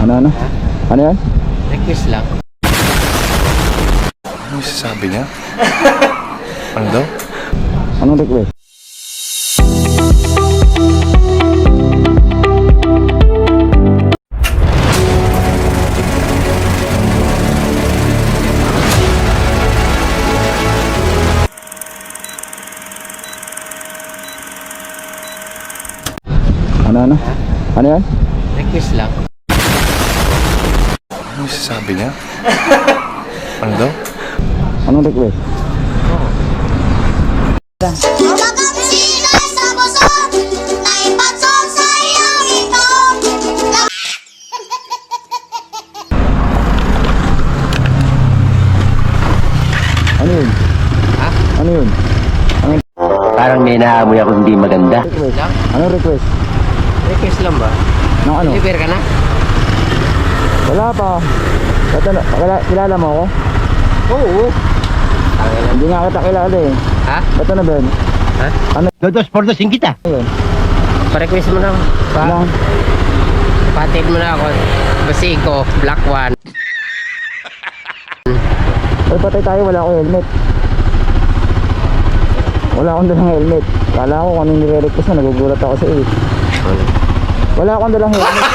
Ano? Ha? Ano yan? Request lang. Ano yung sasabi niya? Ano daw? Anong request? Ano? Ha? Ano yan? Request lang. Ano yung sasabi niya? Ano daw? Anong request? Umakapsigan sa puso, naipansok sa iyong ito. Ano yun? Ha? Ano yun? Parang may naamoy ako hindi maganda. Request? Lang? Anong request? Request lang ba? Ng ano? Deliver ka na? Wala pa. Kilala mo ako? Oo. Tangin Hindi nga kita kilala eh. Ha? Ba't ano ba yun? Ha? Dodos por dos kita. Ano yun? Pa-request mo na ako. Lang. Patid mo na ako. Basiko, black one. Ay patay tayo, wala akong helmet. Wala akong dalang helmet. Kala ko kung anong nire-request mo, nagugulat ako sa iyo. Wala akong dalang helmet.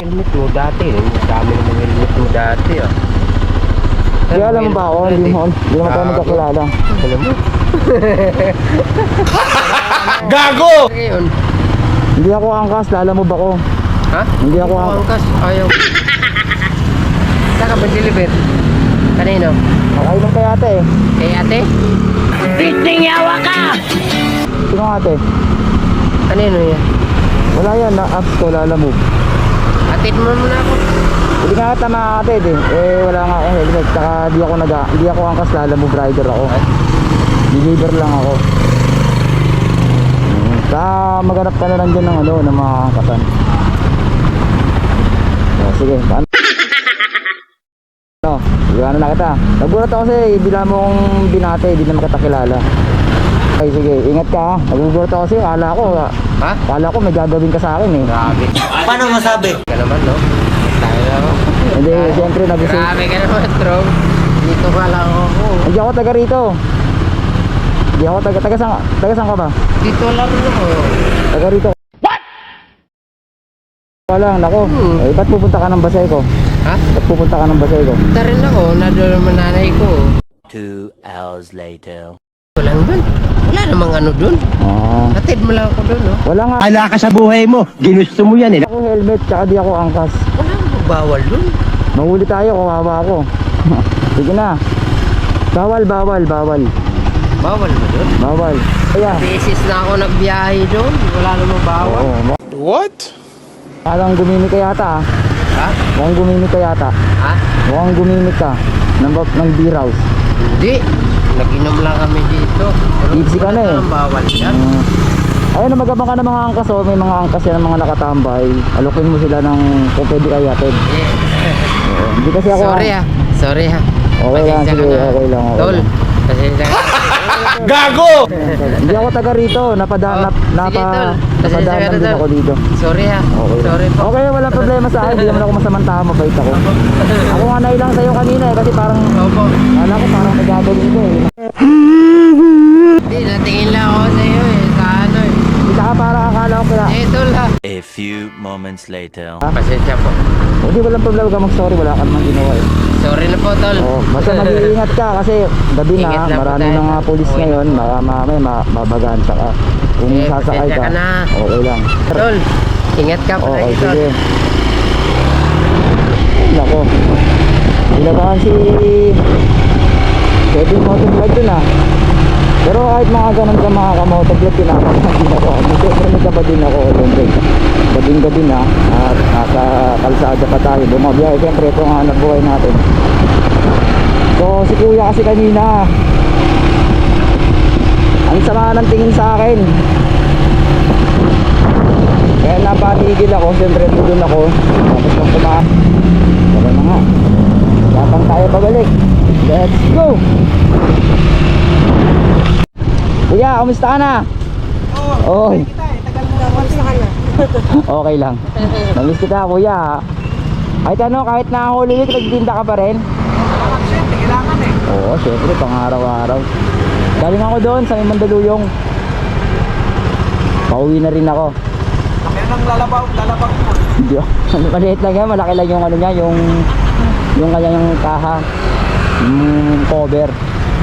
Helmet mo dati. Dami naman helmet mo dati ah. Kaya alam mo ba ako, hindi naman tayo magkakilala. Alam mo? Ngayon. Hindi ako angkas, lala mo ba ko? Ha? Hindi ako angkas. Ayaw. Saan ka ba deliver? Kanino? Nakainom kay ate eh. Kay ate? Sino ang ate? Kanino yan? Wala yan, na-apps ko, lala mo. Atid mo muna ako. Hindi nga ata makakatid eh. Wala nga akong helmet. Saka hindi ako angkas, lala mo, rider ako. Deliver lang ako. Maghanap ka na lang dyan ng ng mga angkatan. Sige, paano? Iwanan na kita. Nagulat ako kasi bila mong binate, hindi naman kita kilala. Okay, sige, ingat ka ha. Nagugulat ako kasi Ha? kala ko may gagawin ka sa akin eh. Grabe. Paano masabi? Ka naman no? Tayo na ako. Hindi, siyempre nag-isip. Grabe ka naman, Strong. Dito nga lang ako. Hindi ako taga rito. Hindi ako taga saan ka ba? Dito lang ako. Taga rito. What? Wala, nako. Ba't pupunta ka ng basay ko? Ha? Ba't pupunta ka ng basay ko? Punta rin ako. Nandun naman nanay ko. 2 hours later. Walang dun. Wala namang ano dun. Atid mo lang ako dun, no? Wala nga Ala ka sa buhay mo. Ginusto mo yan eh. ako helmet, tsaka di ako angkas. Wala namang bawal dun. Mahuli tayo, kawawa ako. Sige na. Bawal. Bawal ba dun? Bawal. Kaya. Beses na ako nagbiyahe dun. Wala namang bawal. What? Parang gumimik ka yata ah. Ha? Mukhang gumimik ka yata. Ha? Mukhang gumimik ka ng beer house. Hindi. Nag-inom lang kami dito. Pero Tipsy ka na eh. wala namang bawal yan. Ayun, magabang ka ng mga angkas oh. May mga angkas yan ng mga nakatambay. Alokin mo sila ng kung pwede kayo atid. Hindi kasi ako. Sorry ha. Sorry ha. Okay lang, Pasensya ka sige, na. okay lang. Tol. Pasensya ka. Hindi ako taga rito. Oh, sige, tol. Pasensya Napadaanan ka na, din tol. ako dito. Sorry ha. Okay. Sorry po. Okay, walang problema sa akin. Hindi naman ako masamang tao, mabait ako. Ako nga nailang sa'yo kanina eh. Kasi parang, Opo. kala ko parang nagagawin ko eh. Hindi, natingin lang ako sa iyo eh. Sa ano eh. Kita ka parang akala ko kaya. Eh, tol ha. A few moments later. Pasensya po. Hindi, walang problema ka mag-sorry. Wala ka naman ginawa eh. Sorry na po, tol. Oh, basta mag-iingat ka kasi gabi na, Ingat lang po marami tayo. ng mga pulis Okay. ngayon, mamaya mabagaan ka. Kung Eh, sasakay pasensya ka, ka na. okay lang. Tol, ingat ka po Okay, lagi, tol. sige. Nako. Ilabahan si Kevin Motovlog dun ah. Pero kahit mga ganun ka mga kamotovlog, pinapakasin ako. Siyempre may kaba din ako. Gabing-gabi na at nasa kalsada pa tayo. Bumabiyahe, siyempre ito ang hanap buhay natin. So si kuya kasi kanina ang sama ng tingin sa akin. Kaya napatigil ako, siyempre doon ako. Tapos nang kumakas, wala na nga. Datang tayo pabalik. Let's go! Kuya, kamusta ka na? Oo. Okay lang. Namiss kita kuya. Kahit ano, kahit na Holy Week, nagtinda ka pa rin? Kailangan eh. Oo, syempre, pang araw-araw. Galing ako doon sa may Mandaluyong. Pauwi na rin ako. Kami nang lalabag mo. Hindi, maliit lang yan, malaki lang yung ano niya, yung kanyang kaha, yung cover.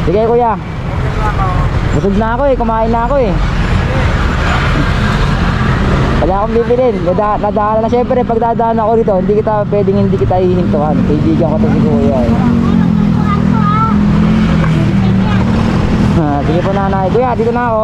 Sige kuya, busog na ako eh, kumain na ako eh. Wala akong bibilin, nadaan na syempre pag dadaan ako dito, hindi kita hihintuan, kaibigan ko to si kuya eh. Sige po nanay, kuya dito na ako.